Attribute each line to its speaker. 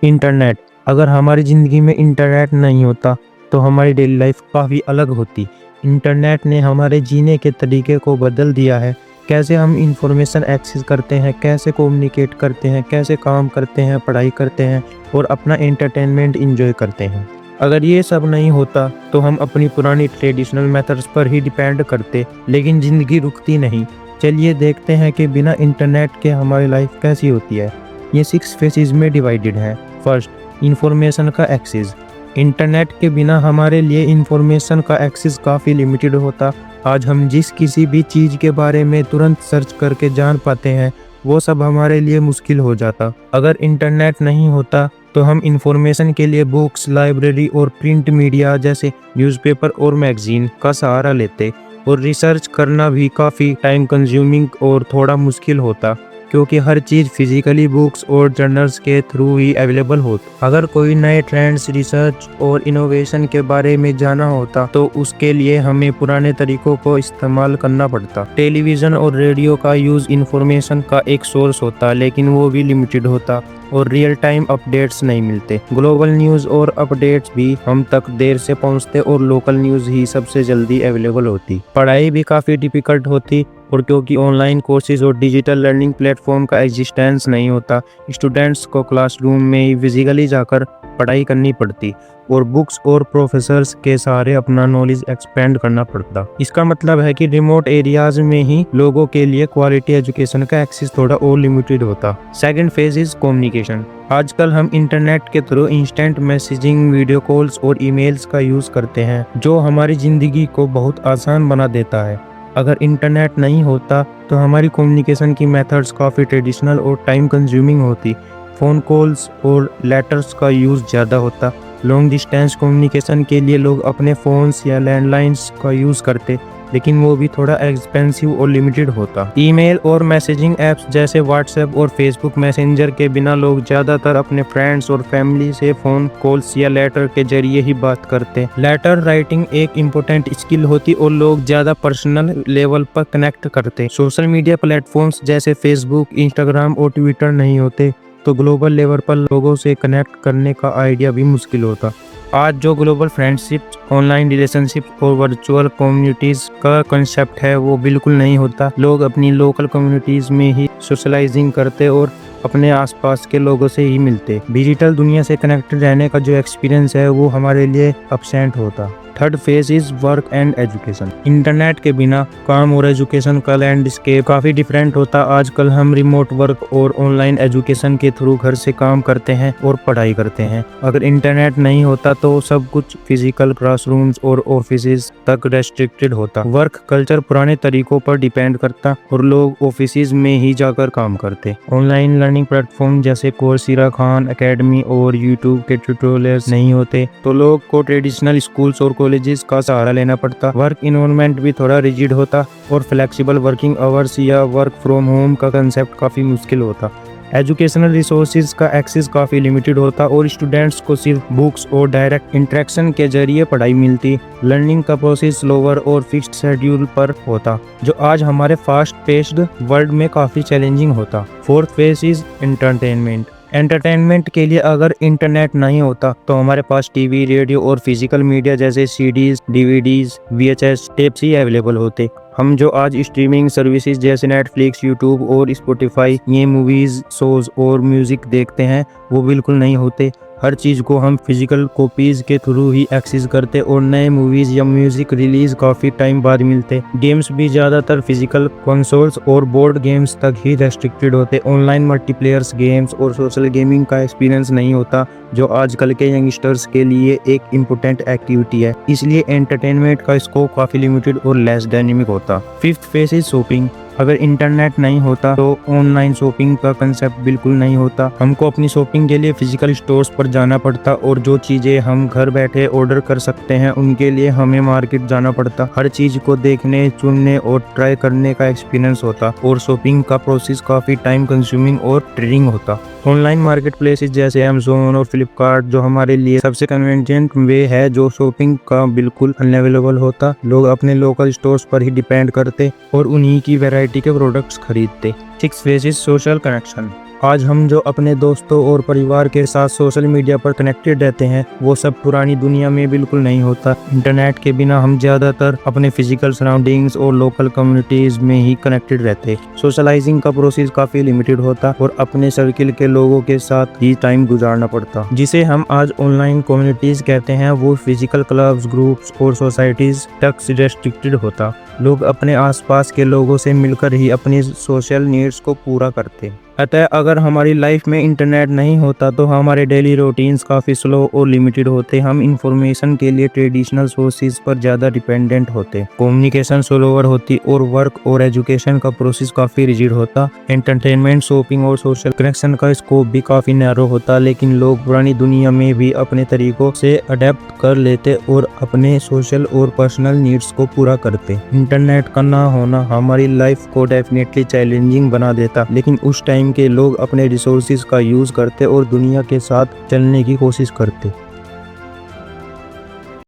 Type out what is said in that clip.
Speaker 1: Internet. अगर हमारी ज़िंदगी में इंटरनेट नहीं होता तो हमारी डेली लाइफ काफ़ी अलग होती। इंटरनेट ने हमारे जीने के तरीके को बदल दिया है। कैसे हम इंफॉर्मेशन एक्सेस करते हैं, कैसे कम्युनिकेट करते हैं, कैसे काम करते हैं, पढ़ाई करते हैं और अपना एंटरटेनमेंट इंजॉय करते हैं। अगर ये सब नहीं होता तो हम अपनी पुरानी ट्रेडिशनल मेथड्स पर ही डिपेंड करते, लेकिन ज़िंदगी रुकती नहीं। चलिए देखते हैं कि बिना इंटरनेट के हमारी लाइफ कैसी होती है। ये 6 फेजेस में डिवाइडेड है। फर्स्ट, इंफॉर्मेशन का एक्सेस। इंटरनेट के बिना हमारे लिए इंफॉर्मेशन का एक्सेस काफ़ी लिमिटेड होता। आज हम जिस किसी भी चीज़ के बारे में तुरंत सर्च करके जान पाते हैं, वो सब हमारे लिए मुश्किल हो जाता। अगर इंटरनेट नहीं होता तो हम इंफॉर्मेशन के लिए बुक्स, लाइब्रेरी और प्रिंट मीडिया जैसे न्यूज़पेपर और मैगजीन का सहारा लेते, और रिसर्च करना भी काफ़ी टाइम कंज्यूमिंग और थोड़ा मुश्किल होता, क्योंकि हर चीज़ फिजिकली बुक्स और जर्नल्स के थ्रू ही अवेलेबल होता। अगर कोई नए ट्रेंड्स, रिसर्च और इनोवेशन के बारे में जाना होता तो उसके लिए हमें पुराने तरीकों को इस्तेमाल करना पड़ता। टेलीविज़न और रेडियो का यूज़ इंफॉर्मेशन का एक सोर्स होता, लेकिन वो भी लिमिटेड होता और रियल टाइम अपडेट्स नहीं मिलते। ग्लोबल न्यूज़ और अपडेट्स भी हम तक देर से पहुंचते और लोकल न्यूज़ ही सबसे जल्दी अवेलेबल होती। पढ़ाई भी काफ़ी डिफ़िकल्ट होती, और क्योंकि ऑनलाइन कोर्सेज और डिजिटल लर्निंग प्लेटफॉर्म का एग्जिस्टेंस नहीं होता, स्टूडेंट्स को क्लासरूम में ही फिजिकली जाकर पढ़ाई करनी पड़ती और बुक्स और प्रोफेसर्स के सहारे अपना नॉलेज एक्सपेंड करना पड़ता। इसका मतलब है कि रिमोट एरियाज में ही लोगों के लिए क्वालिटी एजुकेशन का एक्सेस थोड़ा और लिमिटेड होता। Second phase is communication. आजकल हम इंटरनेट के through instant messaging, video calls और ईमेल्स का यूज़ करते हैं, जो हमारी ज़िंदगी को बहुत आसान बना देता है। अगर इंटरनेट नहीं होता तो हमारी कम्युनिकेशन की मेथड्स काफ़ी ट्रेडिशनल और टाइम कंज्यूमिंग होती। फ़ोन कॉल्स और लेटर्स का यूज़ ज़्यादा होता। लॉन्ग डिस्टेंस कम्युनिकेशन के लिए लोग अपने फ़ोन्स या लैंडलाइंस का यूज़ करते, लेकिन वो भी थोड़ा एक्सपेंसिव और लिमिटेड होता। ईमेल और मैसेजिंग ऐप्स जैसे व्हाट्सएप और फेसबुक मैसेंजर के बिना लोग ज़्यादातर अपने फ्रेंड्स और फैमिली से फ़ोन कॉल्स या लेटर के जरिए ही बात करते। लेटर राइटिंग एक इम्पोर्टेंट स्किल होती और लोग ज़्यादा पर्सनल लेवल पर कनेक्ट करते। सोशल मीडिया प्लेटफॉर्म्स जैसे फेसबुक, इंस्टाग्राम और ट्विटर नहीं होते तो ग्लोबल लेवल पर लोगों से कनेक्ट करने का आइडिया भी मुश्किल होता। आज जो ग्लोबल फ्रेंडशिप, ऑनलाइन रिलेशनशिप और वर्चुअल कम्युनिटीज़ का कंसेप्ट है वो बिल्कुल नहीं होता। लोग अपनी लोकल कम्युनिटीज़ में ही सोशलाइजिंग करते और अपने आसपास के लोगों से ही मिलते। डिजिटल दुनिया से कनेक्टेड रहने का जो एक्सपीरियंस है वो हमारे लिए एब्सेंट होता। Third phase is work and education. Internet के बिना काम और एजुकेशन का लैंडस्केप काफ़ी डिफरेंट होता। आजकल हम रिमोट वर्क और ऑनलाइन एजुकेशन के थ्रू घर से काम करते हैं और पढ़ाई करते हैं। अगर इंटरनेट नहीं होता तो सब कुछ फिजिकल क्लासरूम्स और ऑफिसेज तक रेस्ट्रिक्टेड होता। वर्क कल्चर पुराने तरीकों पर डिपेंड करता और लोग ऑफिसेज में ही जाकर काम करते। ऑनलाइन लर्निंग प्लेटफॉर्म जैसे कोर्सेरा, खान एकेडमी और यूट्यूब के ट्यूटोरियल्स नहीं होते तो लोग को ट्रेडिशनल स्कूल्स और कॉलेजेस का सहारा लेना पड़ता। वर्क इन्वायरमेंट भी थोड़ा रिजिड होता और फ्लेक्सिबल वर्किंग आवर्स या वर्क फ्रॉम होम का कंसेप्ट काफ़ी मुश्किल होता। एजुकेशनल रिसोर्सेज का एक्सेस काफ़ी लिमिटेड होता और स्टूडेंट्स को सिर्फ बुक्स और डायरेक्ट इंटरेक्शन के जरिए पढ़ाई मिलती। लर्निंग का प्रोसेस स्लोवर और फिक्स्ड शेड्यूल पर होता, जो आज हमारे फास्ट पेस्ड वर्ल्ड में काफ़ी चैलेंजिंग होता। Fourth phase is entertainment. Entertainment के लिए अगर इंटरनेट नहीं होता तो हमारे पास टीवी, रेडियो और फिजिकल मीडिया जैसे सीडीज, डीवीडीज, वीएचएस टेप्स ही अवेलेबल होते। हम जो आज स्ट्रीमिंग सर्विसेज जैसे नेटफ्लिक्स, यूट्यूब और स्पॉटिफाई ये मूवीज़, शोज़ और म्यूज़िक देखते हैं वो बिल्कुल नहीं होते। हर चीज़ को हम फिजिकल कॉपीज़ के थ्रू ही एक्सेस करते और नए मूवीज़ या म्यूज़िक रिलीज़ काफ़ी टाइम बाद मिलते। गेम्स भी ज़्यादातर फिजिकल कंसोल्स और बोर्ड गेम्स तक ही रेस्ट्रिक्टेड होते। ऑनलाइन मल्टीप्लेयर्स गेम्स और सोशल गेमिंग का एक्सपीरियंस नहीं होता, जो आजकल के यंगस्टर्स के लिए एक इम्पोर्टेंट एक्टिविटी है। इसलिए एंटरटेनमेंट का स्कोप काफ़ी लिमिटेड और लेस डायनेमिक होता। Fifth phase is shopping. अगर इंटरनेट नहीं होता तो ऑनलाइन शॉपिंग का कंसेप्ट बिल्कुल नहीं होता। हमको अपनी शॉपिंग के लिए फिजिकल स्टोर्स पर जाना पड़ता और जो चीज़ें हम घर बैठे ऑर्डर कर सकते हैं उनके लिए हमें मार्केट जाना पड़ता। हर चीज़ को देखने, चुनने और ट्राई करने का एक्सपीरियंस होता और शॉपिंग का प्रोसेस काफ़ी टाइम कंज्यूमिंग और ट्रेडिंग होता। ऑनलाइन मार्केट प्लेसेस जैसे अमेज़न और फ्लिपकार्ट जो हमारे लिए सबसे कन्वीनियंट वे है जो शॉपिंग का बिल्कुल अनअवेलेबल होता। लोग अपने लोकल स्टोर्स पर ही डिपेंड करते और उन्हीं की वैरायटी के प्रोडक्ट्स खरीदते। Six phase is social connection. आज हम जो अपने दोस्तों और परिवार के साथ सोशल मीडिया पर कनेक्टेड रहते हैं वो सब पुरानी दुनिया में बिल्कुल नहीं होता। इंटरनेट के बिना हम ज़्यादातर अपने फिजिकल सराउंडिंग्स और लोकल कम्युनिटीज में ही कनेक्टेड रहते। सोशलाइजिंग का प्रोसेस काफ़ी लिमिटेड होता और अपने सर्किल के लोगों के साथ ही टाइम गुजारना पड़ता। जिसे हम आज ऑनलाइन कम्युनिटीज कहते हैं वो फिजिकल क्लब्स, ग्रुप्स और सोसाइटीज तक रेस्ट्रिक्टेड होता। लोग अपने आसपास के लोगों से मिलकर ही अपनी सोशल नीड्स को पूरा करते। अतः अगर हमारी लाइफ में इंटरनेट नहीं होता तो हमारे डेली रूटीन्स काफ़ी स्लो और लिमिटेड होते। हम इंफॉर्मेशन के लिए ट्रेडिशनल सोर्सेज पर ज़्यादा डिपेंडेंट होते। कम्युनिकेशन स्लोअर होती और वर्क और एजुकेशन का प्रोसेस काफ़ी रिजिड होता। एंटरटेनमेंट, शॉपिंग और सोशल कनेक्शन का स्कोप भी काफ़ी नैरो होता। लेकिन लोग पुरानी दुनिया में भी अपने तरीकों से अडेप्ट कर लेते और अपने सोशल और पर्सनल नीड्स को पूरा करते। इंटरनेट का ना होना हमारी लाइफ को डेफिनेटली चैलेंजिंग बना देता, लेकिन उस टाइम के लोग अपने रिसोर्सेज का यूज़ करते और दुनिया के साथ चलने की कोशिश करते।